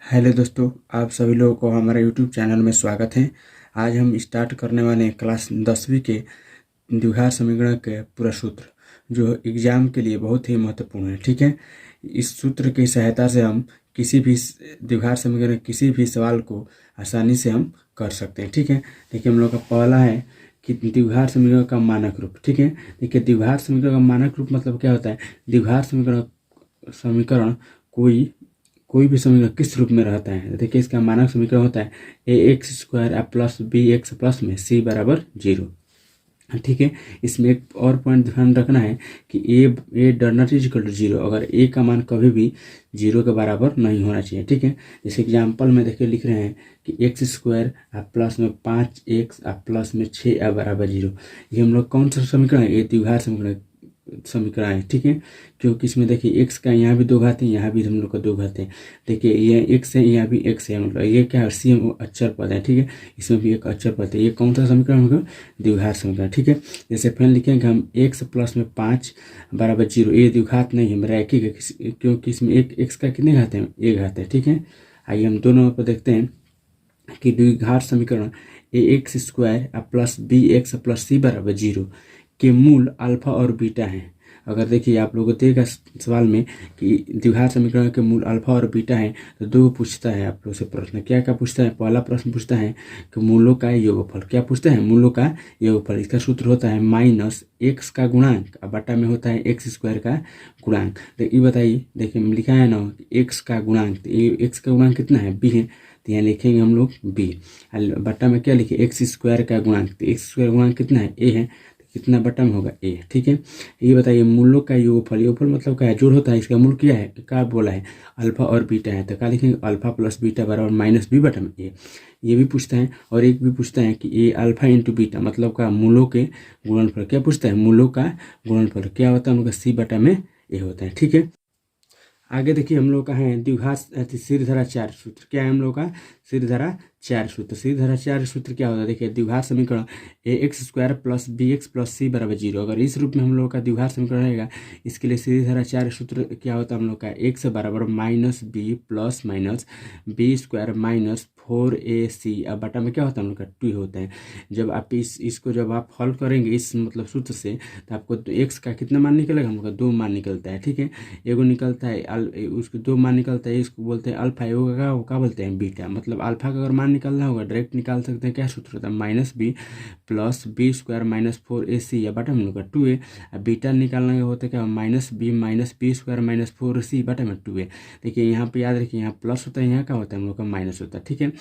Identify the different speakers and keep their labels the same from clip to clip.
Speaker 1: Hello दोस्तों, आप सभी लोगों को हमारे यूट्यूब चैनल में स्वागत है। आज हम स्टार्ट करने वाले हैं क्लास 10वीं के द्विघात समीकरण के पूरा सूत्र, जो एग्जाम के लिए बहुत ही महत्वपूर्ण है। ठीक है, इस सूत्र की सहायता से हम किसी भी द्विघात समीकरण किसी भी सवाल को आसानी से हम कर सकते हैं। ठीक है, देखिए हम लोग का पहला है कि द्विघात समीकरण का मानक रूप। ठीक है, देखिए द्विघात समीकरण का मानक रूप मतलब क्या होता है। द्विघात समीकरण कोई भी समीकरण किस रूप में रहता है। देखिए इसका मानक समीकरण होता है A X square plus B X plus में सी बराबर 0। ठीक है, इसमें एक और पॉइंट ध्यान रखना है कि ए डर नॉट इज इक्वल टू 0। अगर ए का मान कभी भी 0 के बराबर नहीं होना चाहिए। ठीक है, जैसे एग्जाम्पल में देखिए लिख रहे हैं कि एक्स स्क्वायर प्लस में 5x प्लस में 6 बराबर 0। ये हम लोग कौन सा समीकरण है, ये द्विघात समीकरण है। ठीक है, क्योंकि इसमें देखिए एक्स का यहाँ भी 2 घात है, यहाँ भी हम लोग का 2 घात है। देखिए ये एक्स है, यहाँ भी एक्स है, मतलब ये क्या है, सी अक्षर पद है। ठीक है, इसमें भी एक अक्षर पद है। ये कौन सा समीकरण होगा, द्विघात समीकरण। ठीक है, जैसे फिर लिखेंगे हम एक्स प्लस में 5 बराबर 0। ये द्विघात नहीं है, रैखिक है, क्योंकि इसमें एक एक्स का कितने घात है, 1 घात है। ठीक है, आइए हम दोनों नंबर पर देखते हैं कि द्विघात समीकरण A X square plus B X plus C बराबर 0 के मूल अल्फा और बीटा हैं। अगर देखिए आप लोगों को देगा सवाल में कि द्विघात समीकरण के मूल अल्फा और बीटा हैं, तो दो पूछता है आप लोग से प्रश्न। क्या क्या पूछता है, पहला प्रश्न पूछता है कि मूलों का योगफल। क्या पूछता है, मूलों का योगफल। इसका सूत्र होता है माइनस एक्स का गुणांक बटा में होता है एक्स स्क्वायर का गुणांक। तो ये बताइए, देखिए लिखा है ना एक्स का गुणांक, तो ये एक्स का गुणांक कितना है, बी है, तो यहाँ लिखेंगे हम लोग बी। बटा में क्या लिखे, एक्स स्क्वायर का गुणांक, तो एक्स स्क्वायर गुणांक कितना है, ए है, कितना बटा में होगा, ए। ठीक है, ये बताइए मूलों का योगफल। योगफल मतलब क्या है, जोड़ होता है। इसका मूल क्या है, क्या बोला है, अल्फा और बीटा है, तो क्या लिखेंगे, अल्फा प्लस बीटा बराबर माइनस बी बटा में ए। ये भी पूछता है, और एक भी पूछता है कि ए अल्फा इंटू बीटा मतलब का मूलों के गुणनफल। क्या पूछता है, मूलों का गुणनफल क्या होता है, हम लोग का सी बटा में ए होता है। ठीक है, आगे देखिए हम लोग का है द्विघात सीधेधारा चार सूत्र। क्या है हम लोग का, सीधेधारा चार सूत्र। सीधेधारा चार सूत्र क्या होता है, देखिए द्विघात समीकरण A X square plus B X plus C बराबर 0। अगर इस रूप में हम लोग का द्विघात समीकरण रहेगा, इसके लिए सीधेधारा चार सूत्र क्या होता है हम लोग का, एक्स बराबर minus b plus minus b square minus 4ac। अब बटा में क्या होता है हम लोग का 2 होता है। जब आप इसको जब आप हल करेंगे इस मतलब सूत्र से, तो आपको तो एक्स का कितना मान निकलेगा, हम लोग का 2 मान निकलता है। ठीक है, एगो निकलता है उसको 2 मान निकलता है, इसको बोलते हैं अल्फा, एगो का वो क्या बोलते हैं, बीटा। मतलब अल्फा का अगर मान निकलना होगा डायरेक्ट निकाल सकते हैं। क्या सूत्र होता है, minus b plus b square minus 4ac या बटा हम लोग का 2a। अब बीटा निकालना होता है क्या, minus b square minus 4c बटा में 2a। देखिए यहाँ पे याद रखिए, यहाँ प्लस होता है, यहाँ क्या होता है हम लोग का माइनस होता है। ठीक है,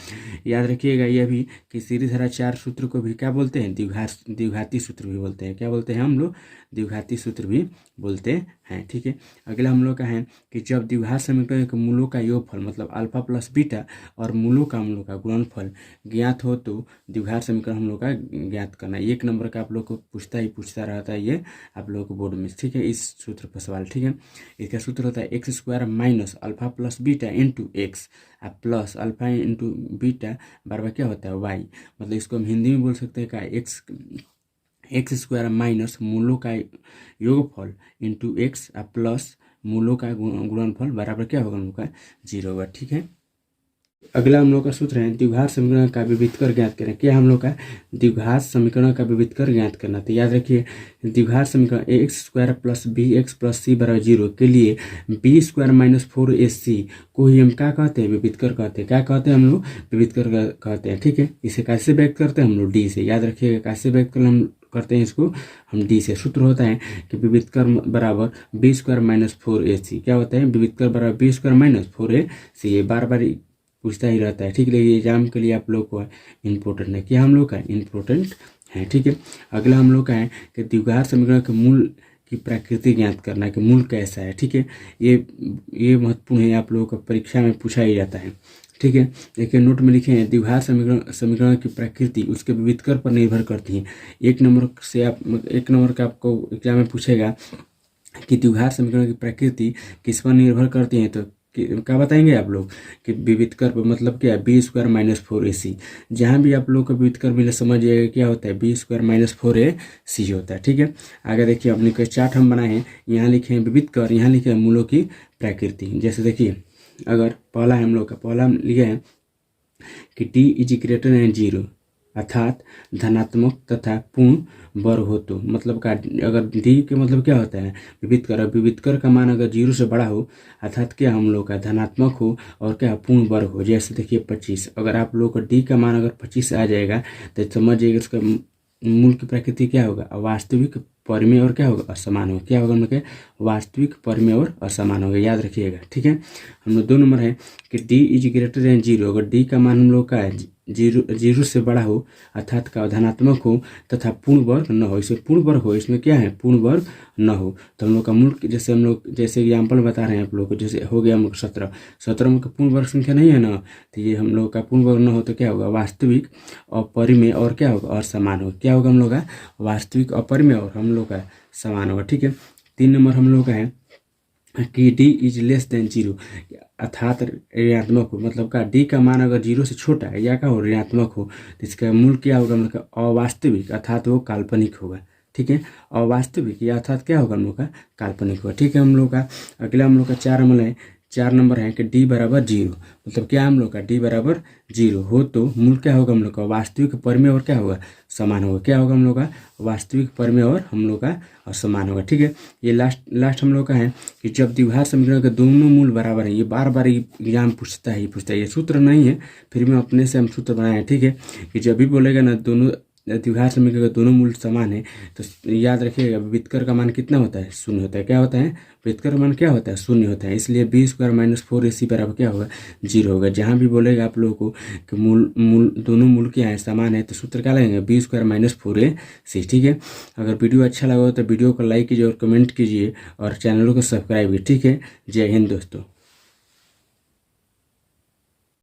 Speaker 1: याद रखिएगा ये भी कि सीधेधारा चार सूत्र को भी क्या बोलते हैं, द्विघाती सूत्र भी बोलते हैं। क्या बोलते हैं हम लोग, द्विघाती सूत्र भी बोलते हैं। ठीक है, अगला हम लोग का है कि जब द्विघात समीकरण के मूलों का योगफल मतलब अल्फा प्लस बीटा और मूलों का हम लोग का गुणनफल ज्ञात हो, तो द्विघात समीकरण हम लोग का ज्ञात करना है। 1 नंबर का आप लोग को पूछता रहता है ये आप लोग को बोर्ड में। ठीक है, इस सूत्र पर सवाल। ठीक है, इसका सूत्र होता है x square minus alpha plus beta into x plus alpha into beta बराबर क्या होता है, वाई। मतलब इसको हम हिंदी में बोल सकते हैं क्या, एक्स स्क्वायर माइनस मूलों का योगफल इंटू एक्स प्लस मूलों का गुणनफल बराबर क्या होगा, हम लोग का 0 होगा। ठीक है, अगला हम लोग का सूत्र है द्विघात समीकरण का विविधकर ज्ञात करें। क्या हम लोग का, द्विघात समीकरण का विविधकर ज्ञात करना। तो याद रखिए द्विघात समीकरण A X square plus B X plus C बराबर 0 के लिए बी स्क्वायर माइनस 4ac को ही हम क्या कहते हैं, विविधकर कहते हैं। क्या कहते हैं हम लोग, विविधकर कहते हैं। ठीक है, इसे कैसे व्यक्त करते हैं हम लोग, डी से। याद रखिएगा कैसे व्यक्त करते हैं इसको हम, डी से। सूत्र होता है कि विविधकर बराबर बी स्क्वायर माइनस 4ac। क्या होता है, विविधकर बराबर बी स्क्वायर माइनस 4ac। ये बार बार पूछता ही रहता है। ठीक है, ये एग्जाम के लिए आप लोग को इम्पोर्टेंट है। क्या हम लोग का इम्पोर्टेंट है। ठीक है, अगला हम लोग का है कि द्विघात समीकरण के मूल की प्रकृति ज्ञात करना है कि मूल कैसा है। ठीक है, ये महत्वपूर्ण है, आप लोगों को परीक्षा में पूछा ही जाता है। ठीक है, देखिए नोट में लिखे हैं द्विघात समीकरण की प्रकृति उसके विविधकर पर निर्भर करती है। 1 नंबर का आपको एग्जाम में पूछेगा कि द्विघात समीकरण की प्रकृति किस पर निर्भर करती है, तो क्या बताएंगे आप लोग कि विविधकर मतलब क्या है, बी स्क्वायर माइनस 4ac। जहाँ भी आप लोग को विविधकर मिले समझिएगा क्या होता है, बी स्क्वायर माइनस 4ac होता है। ठीक है, आगे देखिए अपने कोई चार्ट हम बनाए हैं, यहाँ लिखे हैं विविधकर, यहाँ लिखे हैं मूलों की प्रकृति। जैसे देखिए अगर पहला हम लोग का पहला हम लिए हैं कि D is greater than zero, अर्थात धनात्मक तथा पूर्ण वर्ग हो तो, मतलब का अगर डी के मतलब क्या होता है विविधकर का मान अगर जीरो से बड़ा हो, अर्थात क्या हम लोग का धनात्मक हो और क्या पूर्ण वर्ग हो। जैसे देखिए 25, अगर आप लोग का डी का मान अगर 25 आ जाएगा तो समझ जाइएगा उसका मूल की प्रकृति क्या होगा, वास्तविक परिमेय और क्या होगा, असमान होगा। क्या होगा मतलब वास्तविक परिमेय और असमान होगा, याद रखिएगा। ठीक है, हम लोग 2 नंबर है कि D is greater than zero, अगर डी का मान हम लोग का है जीरो से बड़ा हो, अर्थात का धनात्मक हो तथा पूर्ण वर्ग न हो। इसमें पूर्ण वर्ग हो, इसमें क्या है पूर्ण वर्ग न हो। तो हम लोग का मूल जैसे हम लोग जैसे एग्जाम्पल बता रहे हैं आप लोग को, जैसे हो गया हम लोग 17 में का पूर्ण वर्ग संख्या नहीं है ना, तो ये हम लोग का पूर्ण वर्ग न हो तो क्या होगा वास्तविक अपरिमेय और क्या होगा और समान होगा। क्या होगा हम लोग का वास्तविक अपरिमेय और हम लोग का समान होगा। ठीक है, 3 नंबर हम लोग का है कि D is less than zero, अर्थात ऋणात्मक हो, मतलब का डी का मान अगर जीरो से छोटा है या का हो ऋणात्मक हो तो इसका मूल क्या होगा मतलब अवास्तविक, अर्थात वो काल्पनिक होगा। ठीक है, अवास्तविक या अर्थात क्या होगा हम लोग का काल्पनिक होगा। ठीक है, हम लोग का अगला हम लोग का 4 नंबर है कि डी बराबर जीरो, मतलब क्या हम लोग का डी बराबर जीरो हो तो मूल क्या होगा हम लोग का वास्तविक परिमेय और क्या होगा समान होगा। क्या होगा हम लोग का वास्तविक परिमेय और हम लोग का समान होगा। ठीक है, ये लास्ट हम लोग का है कि जब द्विघात समीकरण के दोनों मूल बराबर हैं, ये बार बार एग्जाम पूछता है ये सूत्र नहीं है, फिर भी अपने से हम सूत्र बनाए हैं। ठीक है, कि जब भी बोलेगा ना दोनों द्विघात समीकरण के दोनों मूल समान है तो याद रखिएगा विविधकर का मान कितना होता है, शून्य होता है। क्या होता है विविधकर का मान क्या होता है, शून्य होता है। इसलिए बी स्क्वायर माइनस 4ac बराबर क्या होगा जीरो होगा। जहाँ भी बोलेगा आप लोगों को कि दोनों मूल क्या है समान है तो सूत्र क्या लगेंगे बी स्क्वायर माइनस 4ac। ठीक है, अगर वीडियो अच्छा लगा हो तो वीडियो को लाइक कीजिए और कमेंट कीजिए और चैनल को सब्सक्राइब कीजिए। ठीक है, जय हिंद दोस्तों।